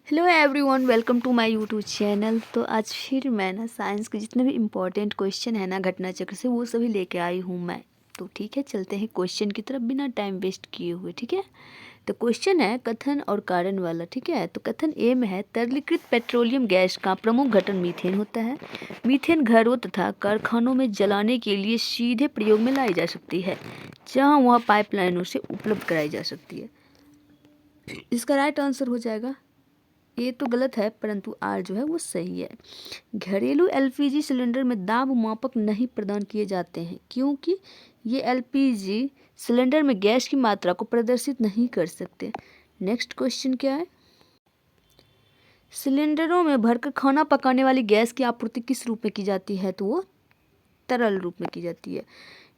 Hello everyone, welcome to my YouTube channel. तो आज फिर मैं ना साइंस के जितने भी इम्पोर्टेंट क्वेश्चन है ना घटना चक्र से, वो सभी लेके आई हूँ मैं। तो ठीक है, चलते हैं क्वेश्चन की तरफ बिना टाइम वेस्ट किए हुए। ठीक है, तो क्वेश्चन है कथन और कारण वाला। ठीक है, तो कथन ए में है तरलीकृत पेट्रोलियम गैस का प्रमुख घटक मीथेन होता है। मीथेन घरों तथा कारखानों में जलाने के लिए सीधे प्रयोग में लाई जा सकती है, जहाँ वह पाइपलाइनों से उपलब्ध कराई जा सकती है। इसका राइट आंसर हो जाएगा, ये तो गलत है परंतु आर जो है वो सही है। घरेलू एलपीजी सिलेंडर में दाब मापक नहीं प्रदान किए जाते हैं, क्योंकि ये एलपीजी सिलेंडर में गैस की मात्रा को प्रदर्शित नहीं कर सकते। नेक्स्ट क्वेश्चन क्या है, सिलेंडरों में भरकर खाना पकाने वाली गैस की आपूर्ति किस रूप में की जाती है? तो वो तरल रूप में की जाती है।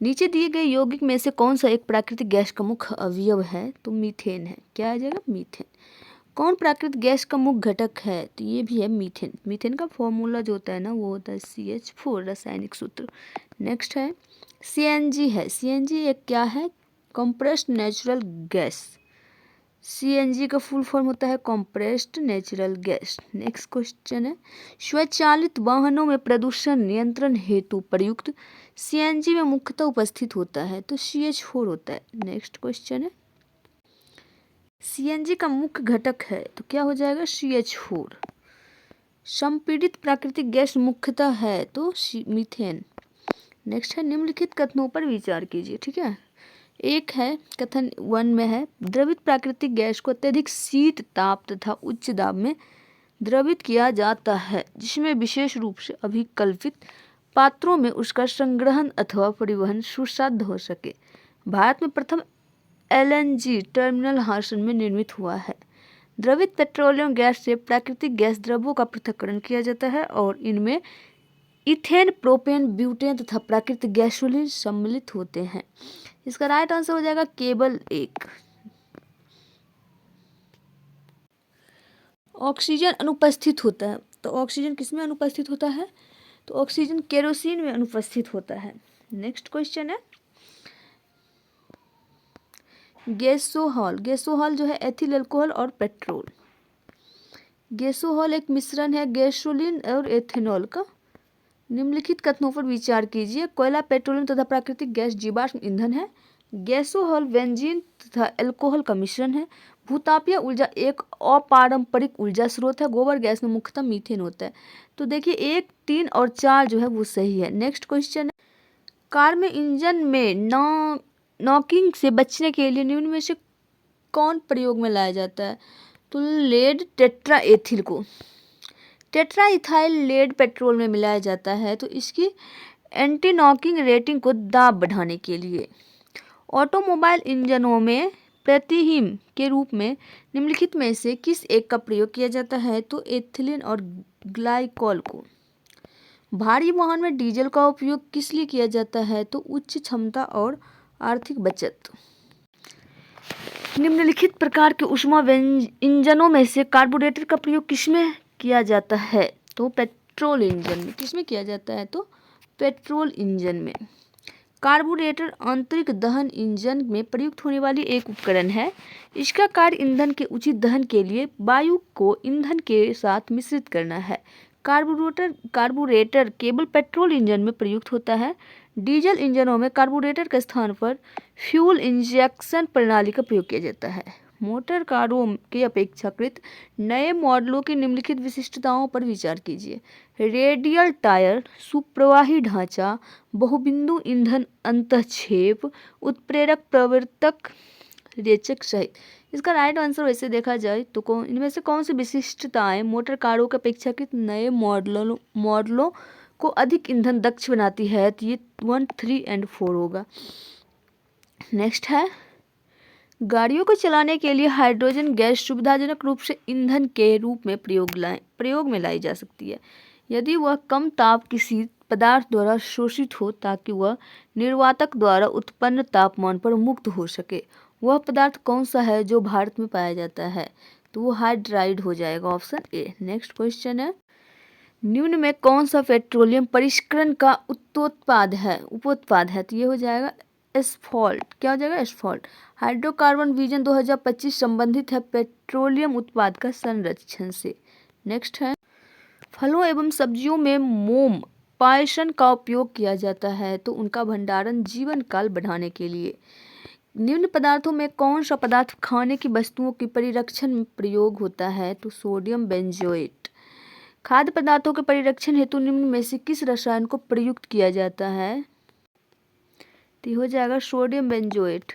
नीचे दिए गए यौगिक में से कौन सा एक प्राकृतिक गैस का मुख्य अवयव है? तो मीथेन है। क्या आ जाएगा? मीथेन। कौन प्राकृतिक गैस का मुख्य घटक है? तो ये भी है मीथेन। मीथेन का फॉर्मूला जो होता है ना, वो होता है CH4, रासायनिक सूत्र। नेक्स्ट है CNG है। CNG एक क्या है? Compressed natural gas. CNG का फुल फॉर्म होता है compressed natural gas. Next question है स्वचालित वाहनों में प्रदूषण नियंत्रण हेतु प्रयुक्त CNG में मुख्यतः उपस्थित होता है, तो CH4 होता है। नेक्स्ट क्वेश्चन है CNG का मुख्य घटक है, तो क्या हो जाएगा? CH4। संपीड़ित प्राकृतिक गैस मुख्यतः है, तो मीथेन। नेक्स्ट है निम्नलिखित कथनों पर विचार कीजिए। ठीक है, एक है कथन 1 में है द्रवित प्राकृतिक गैस को अत्यधिक शीत ताप तथा उच्च दाब में द्रवित किया जाता है, जिसमें विशेष रूप से अभिकल्पित पात्रों में उसका संग्रहण अथवा परिवहन सुसाध्य हो सके। भारत में प्रथम LNG टर्मिनल हासन में निर्मित हुआ है। द्रवित पेट्रोलियम गैस से प्राकृतिक गैस द्रव्यों का पृथक्करण किया जाता है और इनमें इथेन, प्रोपेन, ब्यूटेन तथा प्राकृतिक गैसोलीन सम्मिलित होते हैं। इसका राइट आंसर हो जाएगा केवल एक। ऑक्सीजन अनुपस्थित होता है, तो ऑक्सीजन किसमें अनुपस्थित होता है? तो ऑक्सीजन केरोसिन में अनुपस्थित होता है। नेक्स्ट क्वेश्चन है गैसोहॉल। गैसोहॉल जो है एथिल अल्कोहल और पेट्रोल। गैसोहॉल एक मिश्रण है गैसोलीन और एथेनॉल का। निम्नलिखित कथनों पर विचार कीजिए। कोयला, पेट्रोलियम तथा प्राकृतिक गैस जीवाश्म ईंधन है। गैसोहॉल बेंजीन तथा अल्कोहल का मिश्रण है। भूतापीय ऊर्जा एक अपारंपरिक ऊर्जा स्रोत है। गोबर गैस में मुख्यतः मीथेन होता है। तो देखिए 1, 3 और 4 जो है वो सही है। नेक्स्ट क्वेश्चन है कार में इंजन में नॉकिंग से बचने के लिए निम्न में से कौन प्रयोग में लाया जाता है? तो लेड टेट्रा एथिल को टेट्रा इथाइल लेड पेट्रोल में मिलाया जाता है, तो इसकी एंटी नॉकिंग रेटिंग को दाब बढ़ाने के लिए। ऑटोमोबाइल इंजनों में प्रतिहिम के रूप में निम्नलिखित में से किस एक का प्रयोग किया जाता है? तो एथिलीन और ग्लाइकॉल को। भारी वाहन में डीजल का उपयोग किस लिए किया जाता है? तो उच्च क्षमता और आर्थिक बचत। निम्नलिखित प्रकार के ऊष्मा इंजनों में से कार्बोरेटर का प्रयोग किसमें किया जाता है? तो पेट्रोल इंजन में। किसमें किया जाता है? तो पेट्रोल इंजन में। कार्बोरेटर आंतरिक दहन इंजन में प्रयुक्त होने वाली एक उपकरण है। इसका कार्य ईंधन के उचित दहन के लिए वायु को ईंधन के साथ मिश्रित करना है। कार्बोरेटर केवल पेट्रोल इंजन में प्रयुक्त होता है। डीजल इंजनों में कार्बोरेटर के स्थान पर फ्यूल इंजेक्शन प्रणाली का प्रयोग किया जाता है। मोटर कारों के अपेक्षाकृत नए मॉडलों की निम्नलिखित विशिष्टताओं पर विचार कीजिए। रेडियल टायर, सुप्रवाही ढांचा, बहुबिंदु ईंधन अंतःक्षेप, उत्प्रेरक प्रवर्तक रेचक सहित। इसका राइट आंसर वैसे देखा जाए तो इनमें से कौन सी विशिष्टताएं मोटर कारों के अपेक्षाकृत नए मॉडलों को अधिक ईंधन दक्ष बनाती है? तो ये 1, 3 और 4 होगा। नेक्स्ट है गाड़ियों को चलाने के लिए हाइड्रोजन गैस सुविधाजनक रूप से ईंधन के रूप में प्रयोग में लाई जा सकती है, यदि वह कम ताप किसी पदार्थ द्वारा शोषित हो, ताकि वह निर्वातक द्वारा उत्पन्न तापमान पर मुक्त हो सके। वह पदार्थ कौन सा है जो भारत में पाया जाता है? तो वो हाइड्राइड हो जाएगा, ऑप्शन ए। नेक्स्ट क्वेश्चन है निम्न में कौन सा पेट्रोलियम परिष्करण का उपोत्पाद है? तो ये हो जाएगा एस्फॉल्ट, क्या हो जाएगा एस्फॉल्ट। हाइड्रोकार्बन विजन 2025 संबंधित है पेट्रोलियम उत्पाद का संरक्षण से। नेक्स्ट है फलों एवं सब्जियों में मोम पायसन का उपयोग किया जाता है तो उनका भंडारण जीवन काल बढ़ाने के लिए। निम्न पदार्थों में कौन सा पदार्थ खाने की वस्तुओं के परिरक्षण में प्रयोग होता है तो सोडियम बेंजोएट। खाद्य पदार्थों के परिरक्षण हेतु निम्न में से किस रसायन को प्रयुक्त किया जाता है तो हो जाएगा सोडियम बेंजोएट।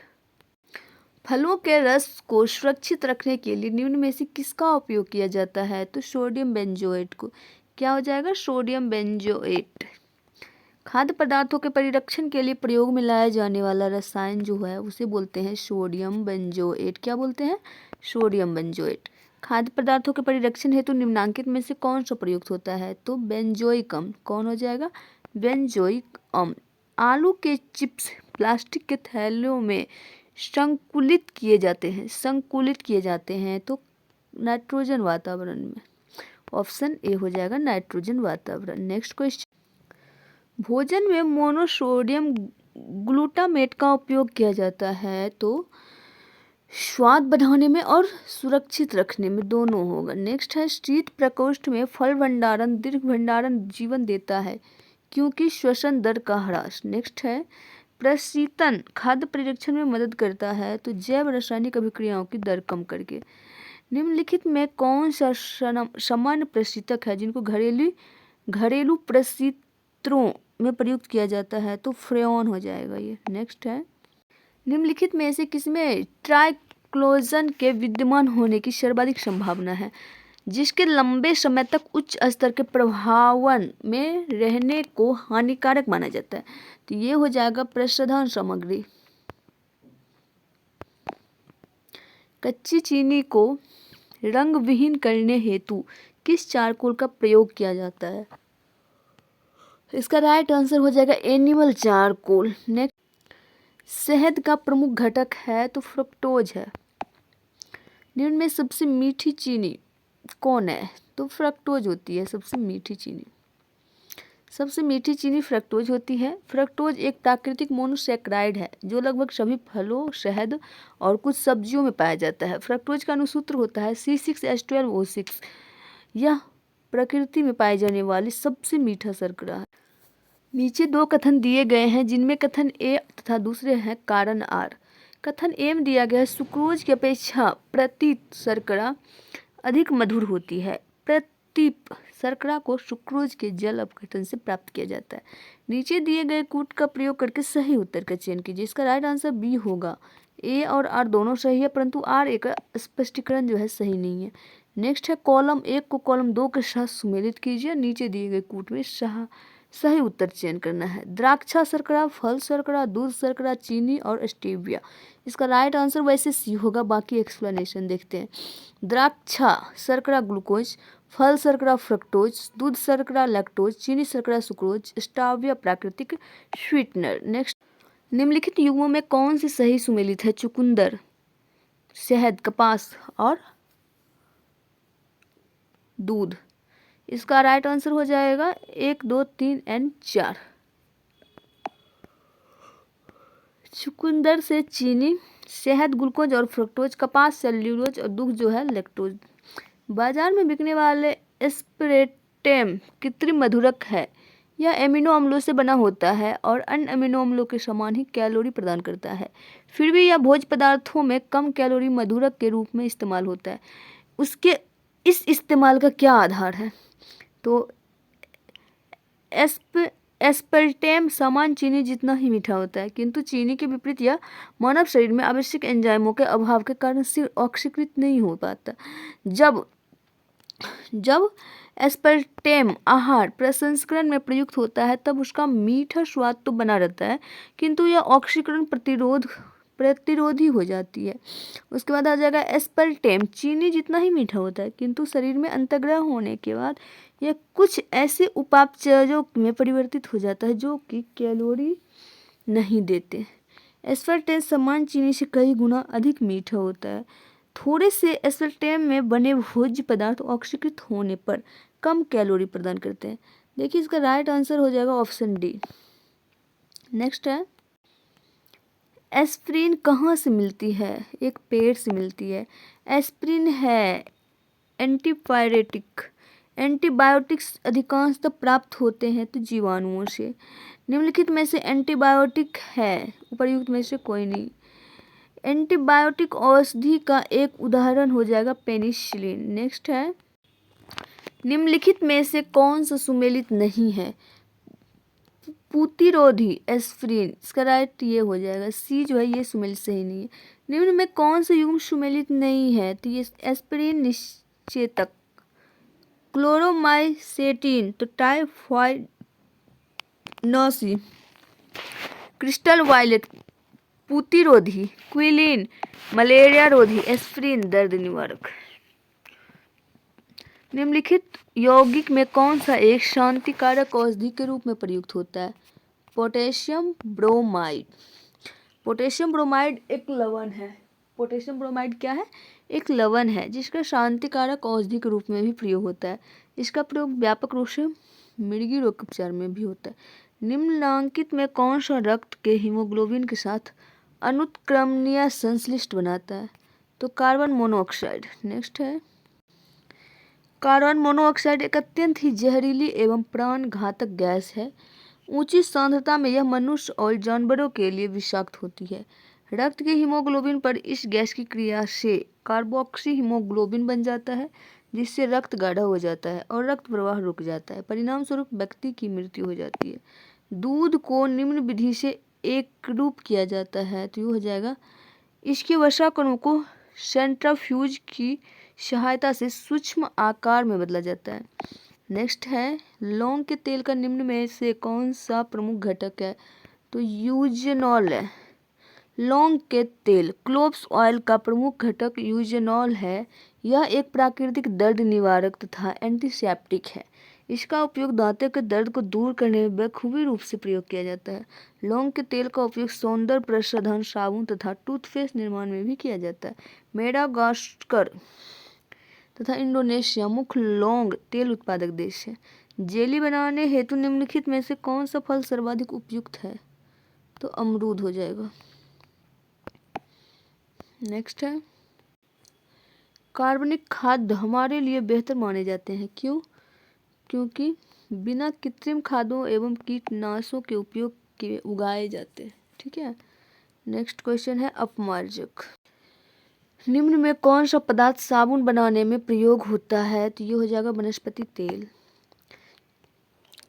फलों के रस को सुरक्षित रखने के लिए निम्न में से किसका उपयोग किया जाता है तो सोडियम बेंजोएट को, क्या हो जाएगा सोडियम बेंजोएट। खाद्य पदार्थों के परिरक्षण के लिए प्रयोग में लाया जाने वाला रसायन जो है उसे बोलते हैं सोडियम बेंजोएट, क्या बोलते हैं सोडियम बेंजोएट। खाद्य पदार्थों के परिरक्षण हेतु निम्नांकित में से कौन सा प्रयुक्त होता है तो बेंजोइक अम्ल, कौन हो जाएगा बेंजोइक अम्ल। आलू के चिप्स प्लास्टिक के थैलों में संकुलित किए जाते हैं तो नाइट्रोजन वातावरण में, ऑप्शन ए हो जाएगा नाइट्रोजन वातावरण। नेक्स्ट क्वेश्चन भोजन में मोनोसोडियम ग्लूटामेट का उपयोग किया जाता है तो स्वाद बढ़ाने में और सुरक्षित रखने में दोनों होगा। नेक्स्ट है शीत प्रकोष्ठ में फल भंडारण दीर्घ भंडारण जीवन देता है क्योंकि श्वसन दर का ह्रास। नेक्स्ट है प्रशीतन खाद्य परिरक्षण में मदद करता है तो जैव रासायनिक अभिक्रियाओं की दर कम करके। निम्नलिखित में कौन सा सामान्य प्रशीतक है जिनको घरेलू प्रशीतकों में प्रयुक्त किया जाता है तो फ्रेऑन हो जाएगा ये। नेक्स्ट है निम्नलिखित में से किसमें ट्राइक्लोजन के विद्यमान होने की सर्वाधिक संभावना है जिसके लंबे समय तक उच्च स्तर के प्रभावन में रहने को हानिकारक माना जाता है तो ये हो जाएगा प्रसाधन सामग्री। कच्ची चीनी को रंग विहीन करने हेतु किस चारकोल का प्रयोग किया जाता है इसका राइट आंसर हो जाएगा एनिमल चारकोल। नेक्स्ट शहद का प्रमुख घटक है तो फ्रुक्टोज है। निम्न में सबसे मीठी चीनी कौन है तो फ्रक्टोज होती है सबसे मीठी चीनी फ्रक्टोज होती है। फ्रक्टोज एक प्राकृतिक मोनोसैकराइड है जो लगभग सभी फलों शहद और कुछ सब्जियों में पाया जाता है। फ्रक्टोज का अनुसूत्र होता है C6H12O6। यह प्रकृति में पाई जाने वाली सबसे मीठा शर्करा है। नीचे दो कथन दिए गए हैं जिनमें कथन ए तथा दूसरे हैं कारण आर। कथन ए में दिया गया है सुक्रोज की अपेक्षा प्रतीत शर्करा अधिक मधुर होती है। प्रतीप शर्करा को सुक्रोज के जल अपघटन से प्राप्त किया जाता है। नीचे दिए गए कूट का प्रयोग करके सही उत्तर का चयन कीजिए। इसका राइट आंसर बी होगा। ए और आर दोनों सही है परंतु आर एक स्पष्टीकरण जो है सही नहीं है। नेक्स्ट है कॉलम 1 को कॉलम 2 के साथ सुमेलित कीजिए। नीचे दिए गए कूट में सही उत्तर चयन करना है। द्राक्षा शर्करा, फल शर्करा, दूध शर्करा, चीनी और स्टेविया। इसका राइट आंसर वैसे सी होगा, बाकी एक्सप्लेनेशन देखते हैं। द्राक्षा शर्करा ग्लूकोज, फल शर्करा फ्रक्टोज, दूध शर्करा लैक्टोज, चीनी शर्करा सुक्रोज, स्टाविया प्राकृतिक स्वीटनर। नेक्स्ट निम्नलिखित युग्मों में कौन सी सही सुमेलित है चुकंदर, शहद, कपास और दूध। इसका राइट आंसर हो जाएगा 1, 2, 3 एंड 4। चुकंदर से चीनी, शहद ग्लूकोज और फ्रुक्टोज, कपास सेल्यूलोज और दूध जो है लैक्टोज। बाजार में बिकने वाले एस्पेरेटम कृत्रिम मधुरक है। यह एमिनो अम्लों से बना होता है और अन्य अमीनो अम्लों के समान ही कैलोरी प्रदान करता है। फिर भी यह भोज्य पदार्थों में कम कैलोरी मधुरक के रूप में इस्तेमाल होता है। उसके इस इस्तेमाल का क्या आधार है तो एस्पेरेटम सामान्य चीनी जितना ही मीठा होता है किंतु चीनी के विपरीत यह मानव शरीर में आवश्यक एंजाइमों के अभाव के कारण से ऑक्सीकृत नहीं हो पाता। जब एस्पेरेटम आहार प्रसंस्करण में प्रयुक्त होता है तब उसका मीठा स्वाद तो बना रहता है किंतु यह ऑक्सीकरण प्रतिरोधी हो जाती है। उसके बाद आ जाएगा एस्पेरेटम चीनी जितना ही मीठा होता है किंतु शरीर में अंतर्ग्रह होने के बाद यह कुछ ऐसे उपापचयों में परिवर्तित हो जाता है जो कि कैलोरी नहीं देते। एस्पेरेटम सामान्य चीनी से कई गुना अधिक मीठा होता है। थोड़े से एस्पेरेटम में बने भोज्य पदार्थ ऑक्सीकृत होने पर कम कैलोरी प्रदान करते हैं। देखिए इसका राइट आंसर हो जाएगा ऑप्शन डी। नेक्स्ट है एस्पिरिन कहाँ से मिलती है? एक पेड़ से मिलती है। एस्पिरिन है एंटीपायरेटिक। एंटीबायोटिक्स अधिकांशतः प्राप्त होते हैं तो जीवाणुओं से। निम्नलिखित में से एंटीबायोटिक है, उपर्युक्त में से कोई नहीं। एंटीबायोटिक औषधि का एक उदाहरण हो जाएगा पेनिसिलिन। नेक्स्ट है, निम्नलिखित में से कौन सा सुमेलित नहीं है? प्रतिरोधी एस्पिरिन, इसका राइट ये हो जाएगा। सी जो है ये सुमेलित सही नहीं है। निम्न में कौन सा युग्म सुमेलित नहीं है? तो ये एस्पिरिन निश्चेतक। क्लोरोमाइसेटिन तो टाइफाइड नौसी। क्रिस्टल वायलेट प्रतिरोधी। क्विलिन मलेरिया रोधी। एस्पिरिन दर्द निवारक। निम्नलिखित यौगिक में कौन सा एक शांतिकारक औषधि के रूप में प्रयुक्त होता है? Potassium bromide. पोटेशियम ब्रोमाइड एक लवण है। पोटेशियम ब्रोमाइड क्या है? एक लवण है जिसका शांतिकारक औषधि के रूप में भी प्रयोग होता है। इसका प्रयोग व्यापक रूप से मृगी रोग के उपचार में भी होता है। निम्नलिखित में कौन सा रक्त के हीमोग्लोबिन के साथ अनुत्क्रमणीय संश्लिष्ट बनाता है? तो कार्बन मोनोऑक्साइड। नेक्स्ट है, कार्बन मोनोऑक्साइड एक अत्यंत ही जहरीली एवं प्राण घातक गैस है। ऊंची सांद्रता में यह मनुष्य और जानवरों के लिए विषाक्त होती है। रक्त के हीमोग्लोबिन पर इस गैस की क्रिया से कार्बोक्सी हीमोग्लोबिन बन जाता है, जिससे रक्त गाढ़ा हो जाता है और रक्त प्रवाह रुक जाता है। परिणाम स्वरूप व्यक्ति की मृत्यु हो जाती है। दूध को निम्न विधि से एकरूप किया जाता है, तो ये हो जाएगा, इसके वसा कणों को सेंट्रीफ्यूज की सहायता से सूक्ष्म आकार में बदला जाता है। नेक्स्ट है, लौंग के तेल का निम्न में से कौन सा प्रमुख घटक है? तो यूजेनॉल है। लौंग के तेल क्लोव्स ऑयल का प्रमुख घटक यूजेनॉल है। यह एक प्राकृतिक दर्द निवारक तथा एंटीसेप्टिक है। इसका उपयोग दांतों के दर्द को दूर करने में बखूबी रूप से प्रयोग किया जाता है। लौंग के तेल का उपयोग सौंदर्य प्रसाधन, साबुन तथा टूथपेस्ट निर्माण में भी किया जाता है। मेडागास्कर तथा इंडोनेशिया मुख्य लौंग तेल उत्पादक देश है। जेली बनाने हेतु निम्नलिखित में से कौन सा फल सर्वाधिक उपयुक्त है? तो अमरूद हो जाएगा। नेक्स्ट है, कार्बनिक खाद्य हमारे लिए बेहतर माने जाते हैं। क्यों? क्योंकि बिना कृत्रिम खादों एवं कीटनाशकों के उपयोग के उगाए जाते हैं। ठीक है। नेक्स्ट क्वेश्चन है, अपमार्जक। निम्न में कौन सा पदार्थ साबुन बनाने में प्रयोग होता है? तो ये हो जाएगा वनस्पति तेल।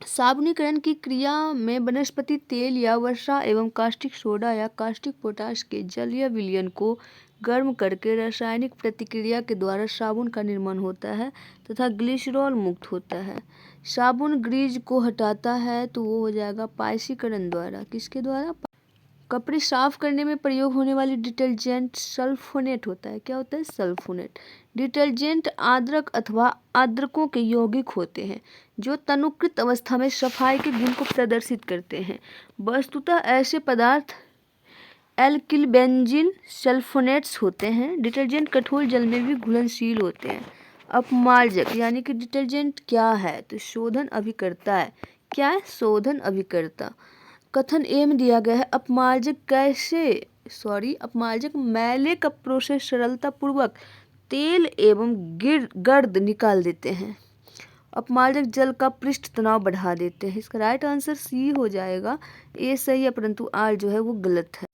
साबुनीकरण की क्रिया में वनस्पति तेल या वसा एवं कास्टिक सोडा या कास्टिक पोटाश के जलीय विलयन को गर्म करके रासायनिक प्रतिक्रिया के द्वारा साबुन का निर्माण होता है तथा ग्लिसरॉल मुक्त होता है। साबुन ग्रीज को हटाता है, तो वो हो जाएगा पाइसीकरण द्वारा। किसके द्वारा? कपड़े साफ करने में प्रयोग होने वाली डिटर्जेंट सल्फोनेट होता है। क्या होता है? सल्फोनेट। डिटर्जेंट आर्द्रक अथवा आर्द्रकों के यौगिक होते हैं जो तनुकृत अवस्था में सफाई के गुण को प्रदर्शित करते हैं। वस्तुतः ऐसे पदार्थ एल्किल बेंजीन सल्फोनेट्स होते हैं। डिटर्जेंट कठोर जल में भी घुलनशील होते हैं। अपमार्जक यानी कि डिटर्जेंट क्या है? तो शोधन अभिकर्ता है। क्या है? शोधन अभिकर्ता। कथन ए में दिया गया है, अपमार्जक मैले कपड़ों से सरलता पूर्वक तेल एवं गर्द निकाल देते हैं। अपमार्जक जल का पृष्ठ तनाव बढ़ा देते हैं। इसका राइट आंसर सी हो जाएगा। ए सही है परंतु आर जो है वो गलत है।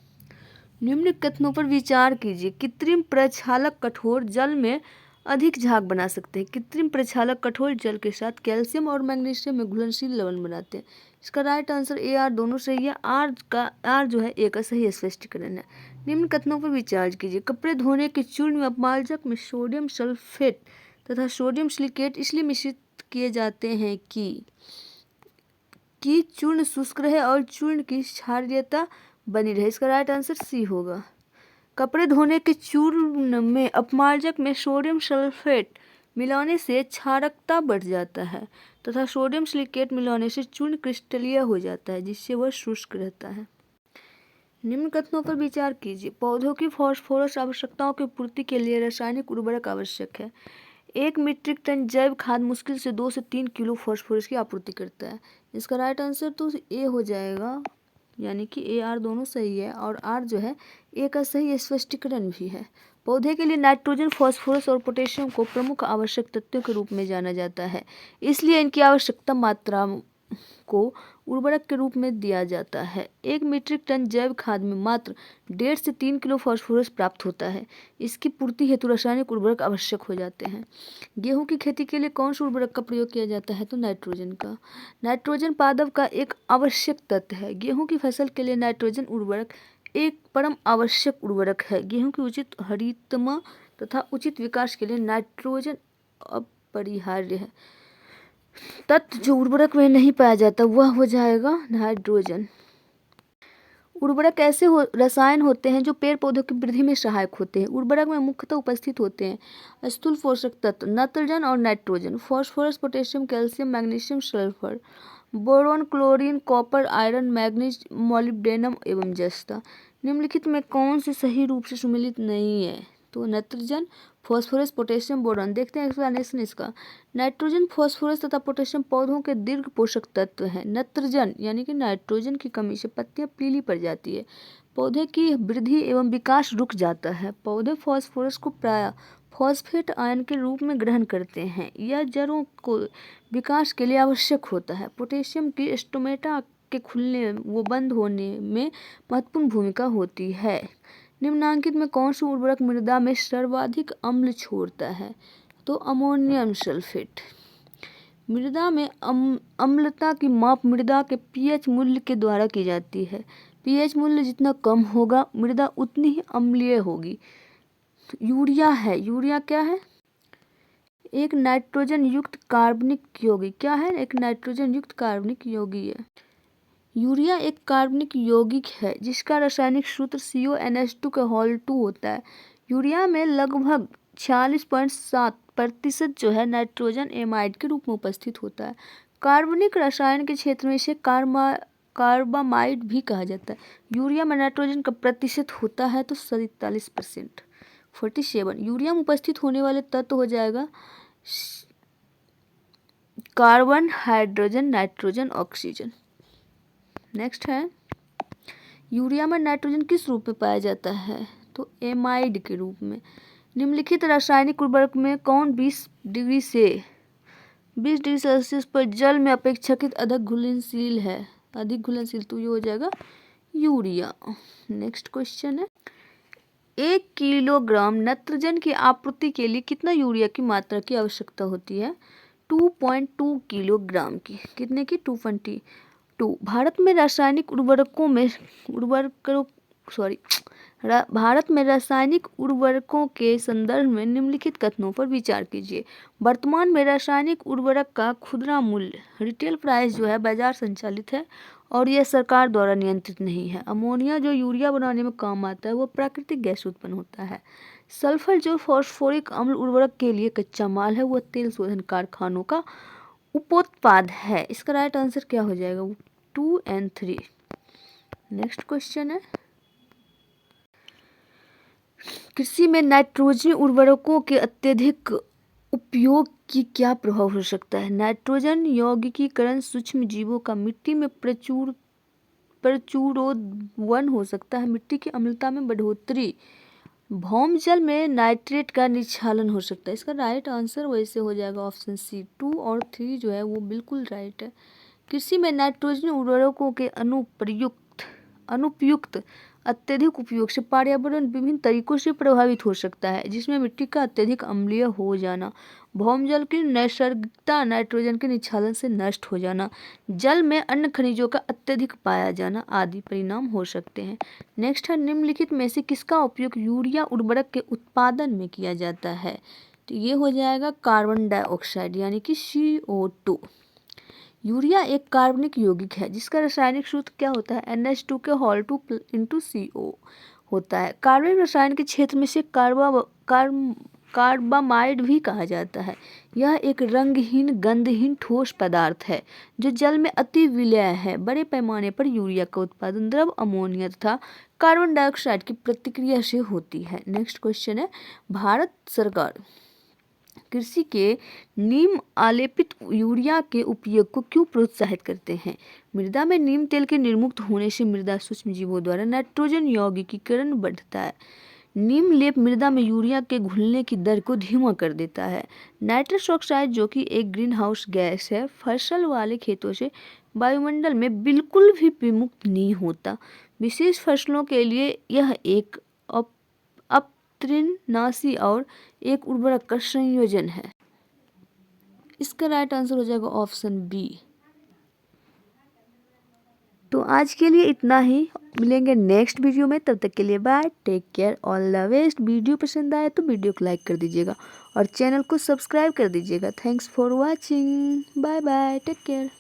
निम्न कथनों पर विचार कीजिए। कृत्रिम प्रक्षालक कठोर जल में अधिक झाग बना सकते हैं। कृत्रिम प्रक्षालक कठोर जल के साथ कैल्शियम और मैग्नीशियम में घुलनशील लवण बनाते हैं। इसका राइट आंसर ए आर दोनों सही है। आर जो है ए का सही स्पष्टीकरण है। निम्न कथनों पर विचार कीजिए। कपड़े धोने के चूर्ण में अपमार्जक में सोडियम सल्फेट तथा सोडियम सिलिकेट इसलिए मिश्रित किए जाते हैं कि चूर्ण शुष्क रहे और चूर्ण की क्षारीयता बनी रहे। इसका राइट आंसर सी होगा। कपड़े धोने के चूर्ण में अपमार्जक में सोडियम सल्फेट मिलाने से क्षारकता बढ़ जाता है तथा सोडियम सिलिकेट मिलाने से चूर्ण क्रिस्टलीय हो जाता है, जिससे वह शुष्क रहता है। निम्न कथनों पर विचार कीजिए। पौधों की फास्फोरस आवश्यकताओं की पूर्ति के लिए रासायनिक उर्वरक आवश्यक है। 1 मीट्रिक टन जैव खाद मुश्किल से 2 से 3 किलो फास्फोरस की आपूर्ति करता है। इसका राइट आंसर तो ए हो जाएगा। यानी कि ए आर दोनों सही है और आर जो है ए का सही स्पष्टीकरण भी है। पौधे के लिए नाइट्रोजन, फास्फोरस और पोटेशियम को प्रमुख आवश्यक तत्वों के रूप में जाना जाता है, इसलिए इनकी आवश्यकता मात्रा को उर्वरक के रूप में दिया जाता है। 1 मीट्रिक टन जैव खाद में मात्र 1.5 से 3 किलो फास्फोरस प्राप्त होता है। इसकी पूर्ति हेतु रासायनिक उर्वरक आवश्यक हो जाते हैं। गेहूं की खेती के लिए कौन सा उर्वरक का प्रयोग किया जाता है? तो नाइट्रोजन का। नाइट्रोजन पादप का एक आवश्यक तत्व है। गेहूं की फसल के लिए नाइट्रोजन उर्वरक एक परम आवश्यक उर्वरक है। गेहूं की उचित हरितमा तथा उचित विकास के लिए नाइट्रोजन अपरिहार्य है। तत्व जो उर्वरक में नहीं पाया जाता वह हो जाएगा नाइट्रोजन। उर्वरक ऐसे रसायन होते हैं जो पेड़ पौधों की वृद्धि में सहायक होते हैं। उर्वरक में मुख्यतः उपस्थित होते हैं स्थूल पोषक तत्व नाइट्रोजन और nitrogen, phosphorus, potassium, calcium, magnesium, sulphur, boron, chlorine, copper, iron, manganese, molybdenum एवं जस्ता। निम्नलिखित में कौन से सही रूप से सम्मिलित नहीं है? तो नाइट्रोजन, फास्फोरस, पोटेशियम, बोरॉन। देखते हैं एक्सप्लेनेशन इसका। नाइट्रोजन, फास्फोरस तथा पोटेशियम पौधों के दीर्घ पोषक तत्व हैं। नाइट्रोजन यानी कि नाइट्रोजन की कमी से पत्तियां पीली पड़ जाती है, पौधे की वृद्धि एवं विकास रुक जाता है। पौधे फास्फोरस को प्रायः फॉस्फेट आयन के रूप में ग्रहण करते हैं, यह जड़ों को विकास के लिए आवश्यक होता है। पोटेशियम की स्टोमेटा के खुलने व बंद होने में महत्वपूर्ण भूमिका होती है। निम्नांकित में कौन सा उर्वरक मृदा में सर्वाधिक अम्ल छोड़ता है? तो अमोनियम सल्फेट। मृदा में अम्लता की माप मृदा के पीएच मूल्य के द्वारा की जाती है। पीएच मूल्य जितना कम होगा मृदा उतनी ही अम्लीय होगी। यूरिया है, यूरिया क्या है? एक नाइट्रोजन युक्त कार्बनिक यौगिक। क्या है? एक नाइट्रोजन युक्त कार्बनिक यौगिक है। यूरिया एक कार्बनिक यौगिक है जिसका रासायनिक सूत्र CONH2 होता है। यूरिया में लगभग 46.7% जो है नाइट्रोजन एमाइड के रूप में उपस्थित होता है। कार्बनिक रसायन के क्षेत्र में इसे कार्बामाइड भी कहा जाता है। यूरिया में नाइट्रोजन का प्रतिशत होता है तो 47%, 47। यूरिया में उपस्थित होने वाले तत्व हो जाएगा carbon, hydrogen, nitrogen, oxygen. Next है यूरिया में नाइट्रोजन किस रूप में पाया जाता है? तो एमाइड के रूप में। निम्नलिखित रासायनिक उर्वरक में कौन 20 डिग्री सेल्सियस पर जल में अपेक्षाकृत अधिक घुलनशील है? अधिक घुलनशील, तो ये हो जाएगा यूरिया। नेक्स्ट क्वेश्चन है 1 किलोग्राम नाइट्रोजन की आपूर्ति के लिए कितना यूरिया की मात्रा की आवश्यकता होती है? 2.2 किलोग्राम की। कितने की? 2.2। भारत में रासायनिक उर्वरकों के संदर्भ में निम्नलिखित कथनों पर विचार कीजिए। वर्तमान में रासायनिक उर्वरक का खुदरा मूल्य रिटेल प्राइस जो है बाजार संचालित है और यह सरकार द्वारा नियंत्रित नहीं है। अमोनिया जो यूरिया बनाने में काम आता है वो प्राकृतिक गैस उत्पन्न होता है। सल्फर जो फॉस्फोरिक अम्ल उर्वरक के लिए कच्चा माल है वह तेल शोधन कारखानों का उपोत्पाद है। इसका राइट आंसर क्या हो जाएगा? 2 और 3। नेक्स्ट क्वेश्चन है कृषि में नाइट्रोजन उर्वरकों के अत्यधिक उपयोग की क्या प्रभाव हो सकता है? नाइट्रोजन यौगिकीकरण सूक्ष्म जीवों का मिट्टी में प्रचुरोदवन हो सकता है। मिट्टी की अम्लता में बढ़ोतरी। भौम जल में नाइट्रेट का निक्षालन हो सकता है। इसका राइट आंसर वैसे हो जाएगा ऑप्शन सी। 2 और 3 जो है वो बिल्कुल राइट है। कृषि में नाइट्रोजन उर्वरकों के अनुपयुक्त अत्यधिक उपयोग से पर्यावरण विभिन्न तरीकों से प्रभावित हो सकता है, जिसमें मिट्टी का अत्यधिक अम्लीय हो जाना, भौम जल की नैसर्गिकता नाइट्रोजन के निक्षालन से नष्ट हो जाना, जल में अन्य खनिजों का अत्यधिक पाया जाना आदि परिणाम हो सकते हैं। नेक्स्ट है निम्नलिखित में से किसका उपयोग यूरिया उर्वरक के उत्पादन में किया जाता है? तो ये हो जाएगा कार्बन डाइऑक्साइड यानी कि CO2। यूरिया एक कार्बनिक यौगिक है जिसका रासायनिक सूत्र क्या होता है? NH2 के होल 2 × CO होता है। कार्बनिक रसायन के क्षेत्र में से कार्बामाइड भी कहा जाता है। यह एक रंगहीन गंधहीन ठोस पदार्थ है जो जल में अति विलय है। बड़े पैमाने पर यूरिया का उत्पादन द्रव अमोनिया तथा कार्बन डाइऑक्साइड की प्रतिक्रिया से होती है। नेक्स्ट क्वेश्चन है भारत सरकार कृषि के नीम आलेपित यूरिया के उपयोग को क्यों प्रोत्साहित करते हैं? मृदा में नीम तेल के निर्मुक्त होने से मृदा सूक्ष्म जीवों द्वारा नाइट्रोजन यौगिकीकरण बढ़ता है। नीम लेप मृदा में यूरिया के घुलने की दर को धीमा कर देता है। नाइट्रस ऑक्साइड, जो कि एक ग्रीन हाउस गैस है, फसल वाले खेतों से वायुमंडल में बिल्कुल भी विमुक्त नहीं होता। विशेष फसलों के लिए यह एक अपृणनाशी और एक उर्वरक का संयोजन है। इसका राइट आंसर हो जाएगा ऑप्शन बी। तो आज के लिए इतना ही, मिलेंगे नेक्स्ट वीडियो में, तब तक के लिए bye, take care, all the best. Video पसंद आए तो वीडियो को लाइक कर दीजिएगा और चैनल को सब्सक्राइब कर दीजिएगा। Thanks for watching, bye bye, take care.